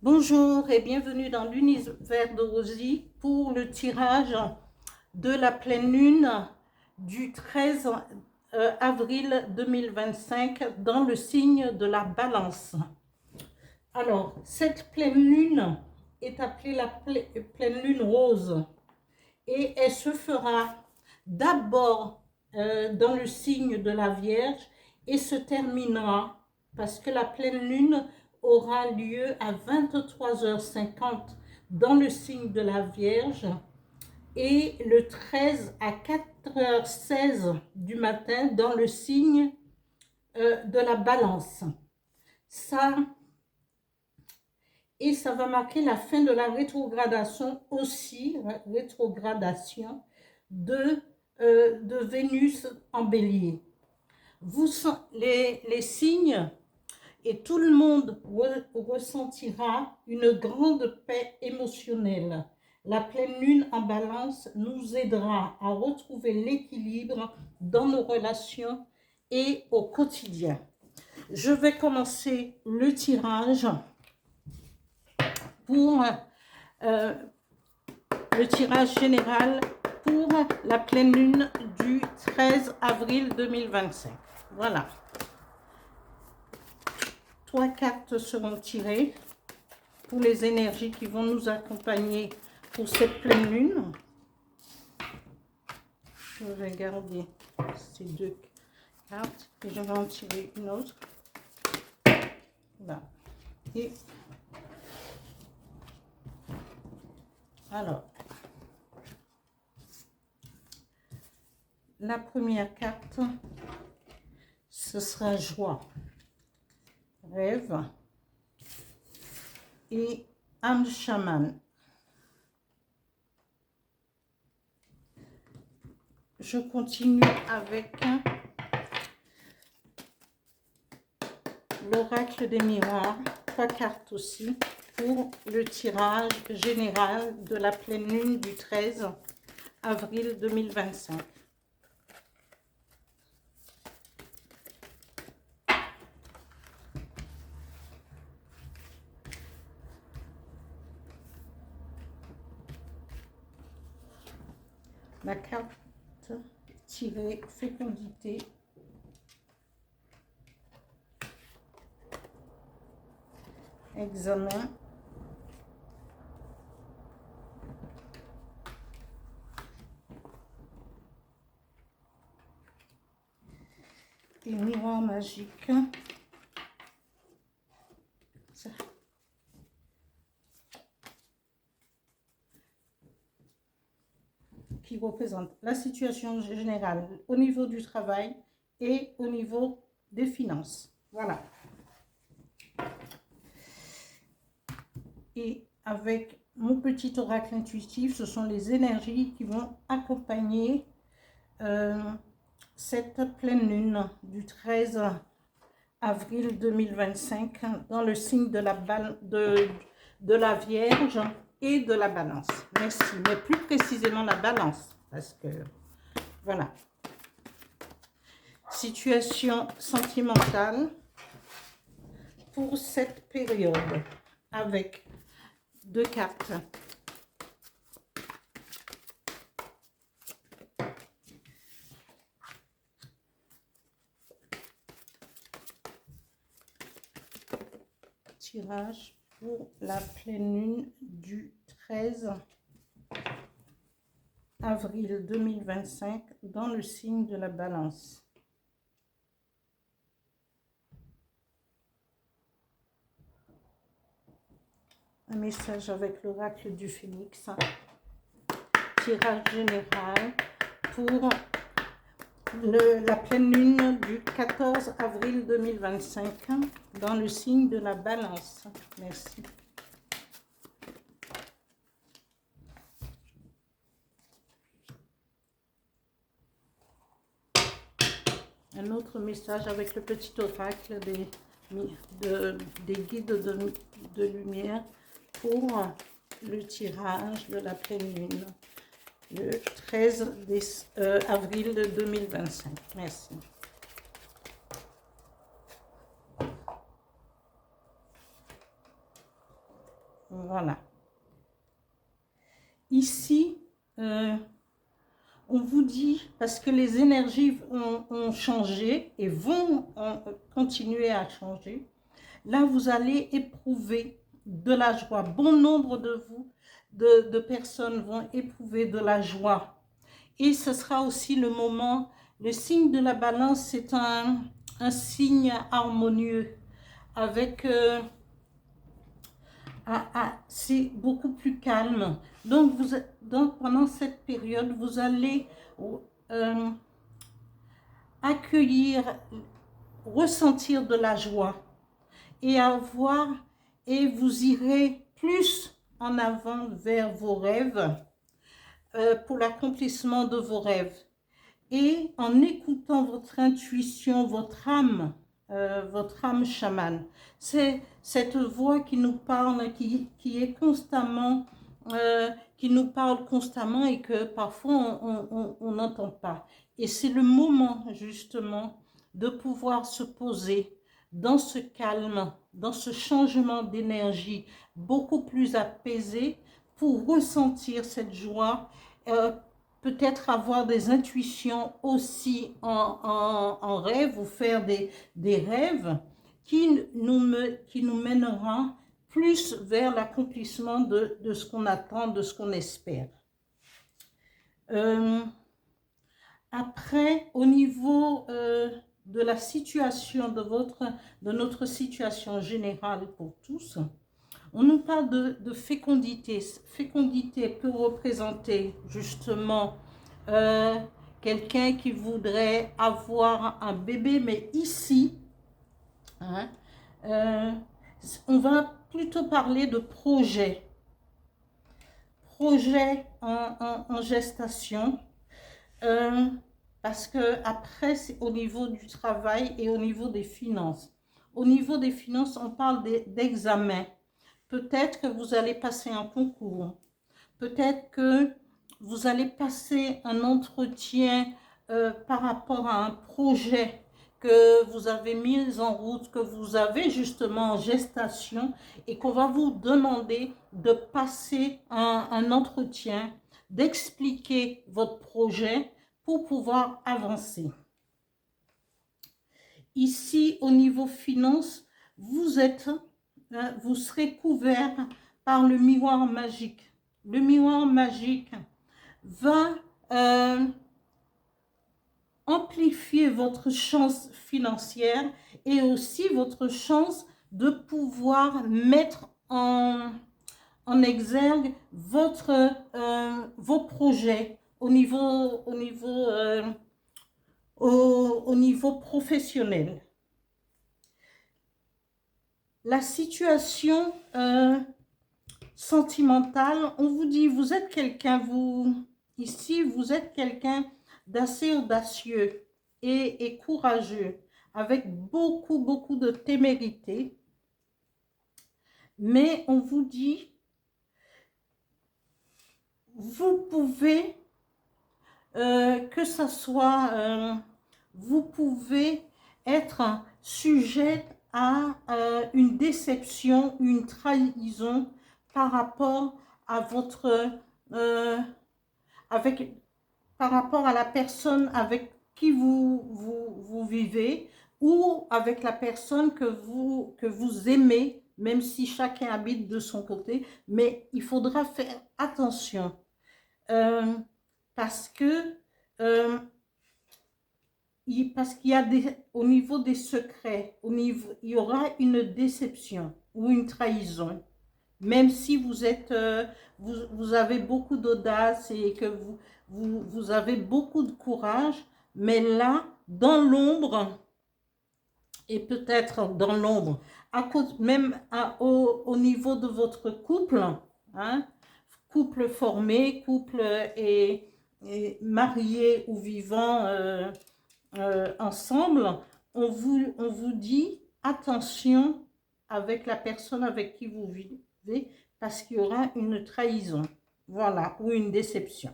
Bonjour et bienvenue dans l'univers de Rosie pour le tirage de la pleine lune du 13 avril 2025 dans le signe de la Balance. Alors, cette pleine lune est appelée la pleine lune rose et elle se fera d'abord dans le signe de la Vierge et se terminera parce que la pleine lune aura lieu à 23h50 dans le signe de la Vierge et le 13 à 4h16 du matin dans le signe de la Balance. Ça va marquer la fin de la rétrogradation aussi, rétrogradation de Vénus en Bélier. Les signes et tout le monde ressentira une grande paix émotionnelle. La pleine lune en Balance nous aidera à retrouver l'équilibre dans nos relations et au quotidien. Je vais commencer le tirage pour le tirage général pour la pleine lune du 13 avril 2025. Voilà. 3 cartes seront tirées pour les énergies qui vont nous accompagner pour cette pleine lune. Je vais garder ces 2 cartes et je vais en tirer une autre. Là. Et alors, la première carte, ce sera joie, rêve et âme chamane. Je continue avec l'oracle des miroirs, 3 cartes aussi, pour le tirage général de la pleine lune du 13 avril 2025. La carte tirée fécondité, examen, et miroir magique. Ça. Qui représente la situation générale au niveau du travail et au niveau des finances. Voilà. Et avec mon petit oracle intuitif, ce sont les énergies qui vont accompagner cette pleine lune du 13 avril 2025 dans le signe de la Vierge et de la Balance. Merci, mais plus précisément la Balance, parce que, voilà. Situation sentimentale pour cette période, avec 2 cartes. Tirage pour la pleine lune du 13 avril 2025 dans le signe de la Balance. Un message avec l'oracle du Phénix. Tirage général pour la pleine lune du 14 avril 2025 dans le signe de la Balance. Merci. Un autre message avec le petit oracle des guides de lumière pour le tirage de la pleine lune le 13 avril 2025. Merci. Voilà. Ici, on vous dit, parce que les énergies ont changé et vont continuer à changer, là, vous allez éprouver de la joie. Bon nombre de vous, de personnes vont éprouver de la joie. Et ce sera aussi le moment, le signe de la balance, c'est un signe harmonieux avec... c'est beaucoup plus calme. Donc, pendant cette période, vous allez accueillir, ressentir de la joie et vous irez plus en avant vers vos rêves, pour l'accomplissement de vos rêves. Et en écoutant votre intuition, votre âme chamane, c'est cette voix qui nous parle, qui est constamment, qui nous parle constamment et que parfois on n'entend pas. Et c'est le moment justement de pouvoir se poser dans ce calme, dans ce changement d'énergie beaucoup plus apaisé pour ressentir cette joie, peut-être avoir des intuitions aussi en rêve ou faire des rêves qui nous mènera plus vers l'accomplissement de ce qu'on attend, de ce qu'on espère. Après, au niveau de la situation, de notre situation générale pour tous, on nous parle de fécondité. Fécondité peut représenter justement quelqu'un qui voudrait avoir un bébé, mais ici, hein, on va plutôt parler de projet. Projet en gestation. Parce que après, c'est au niveau du travail et au niveau des finances. Au niveau des finances, on parle d'examen. Peut-être que vous allez passer un concours. Peut-être que vous allez passer un entretien par rapport à un projet que vous avez mis en route, que vous avez justement en gestation et qu'on va vous demander de passer un entretien, d'expliquer votre projet pour pouvoir avancer. Ici, au niveau finance, vous serez couvert par le miroir magique. Le miroir magique va amplifier votre chance financière et aussi votre chance de pouvoir mettre en exergue vos projets au niveau professionnel. La situation sentimentale, on vous dit, vous êtes quelqu'un, ici, vous êtes quelqu'un d'assez audacieux et courageux, avec beaucoup de témérité. Mais on vous dit, vous pouvez, que ça soit, vous pouvez être sujet à une déception, une trahison par rapport à par rapport à la personne avec qui vous vivez ou avec la personne que vous aimez, même si chacun habite de son côté. Mais il faudra faire attention parce qu'il y a au niveau des secrets, il y aura une déception ou une trahison. Même si vous avez beaucoup d'audace et que vous avez beaucoup de courage, mais là, dans l'ombre, et peut-être dans l'ombre, même au niveau de votre couple, hein, couple formé, couple et marié ou vivant ensemble, on vous dit attention avec la personne avec qui vous vivez, parce qu'il y aura une trahison, voilà, ou une déception.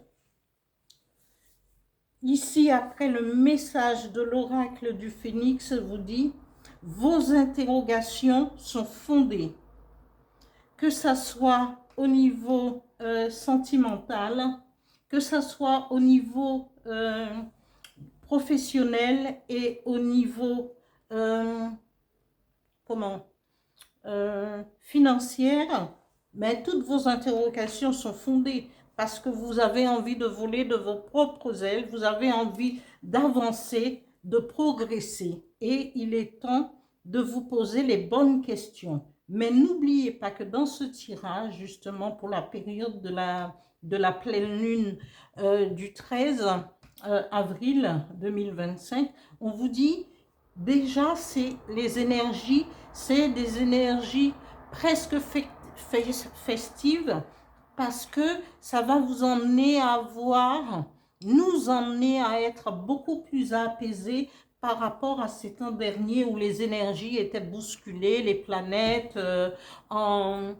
Ici, après, le message de l'oracle du Phénix vous dit: vos interrogations sont fondées, que ça soit au niveau sentimental, que ça soit au niveau professionnel et au niveau financière, mais toutes vos interrogations sont fondées parce que vous avez envie de voler de vos propres ailes, vous avez envie d'avancer, de progresser. Et il est temps de vous poser les bonnes questions. Mais n'oubliez pas que dans ce tirage, justement pour la période de la pleine lune du 13 avril 2025, on vous dit déjà c'est les énergies, c'est des énergies presque festives parce que ça va vous emmener à voir, nous emmener à être beaucoup plus apaisés par rapport à ces temps derniers où les énergies étaient bousculées, les planètes en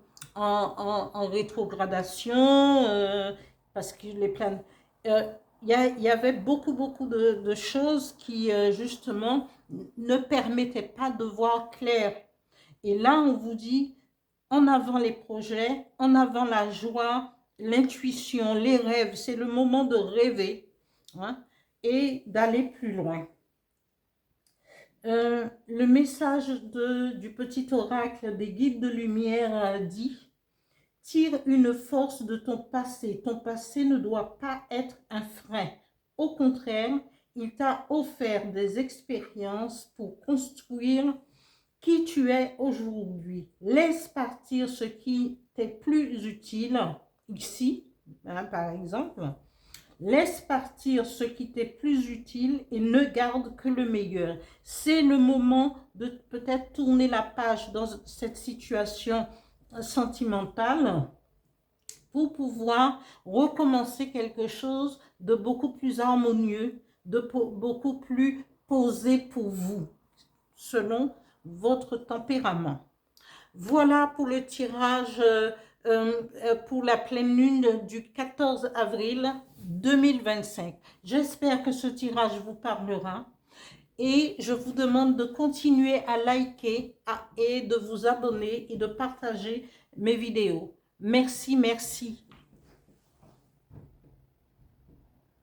rétrogradation, parce que les planètes... il y avait beaucoup de choses qui justement ne permettaient pas de voir clair. Et là, on vous dit, en avant les projets, en avant la joie, l'intuition, les rêves. C'est le moment de rêver, hein, et d'aller plus loin. Le message du petit oracle des guides de lumière dit: tire une force de ton passé. Ton passé ne doit pas être un frein. Au contraire, il t'a offert des expériences pour construire qui tu es aujourd'hui. Laisse partir ce qui t'est plus utile ici, hein, par exemple. Laisse partir ce qui t'est plus utile et ne garde que le meilleur. C'est le moment de peut-être tourner la page dans cette situation sentimentale pour pouvoir recommencer quelque chose de beaucoup plus harmonieux, de beaucoup plus posé pour vous, selon votre tempérament. Voilà pour le tirage pour la pleine lune du 14 avril 2025. J'espère que ce tirage vous parlera et je vous demande de continuer à liker et de vous abonner et de partager mes vidéos. Merci, merci.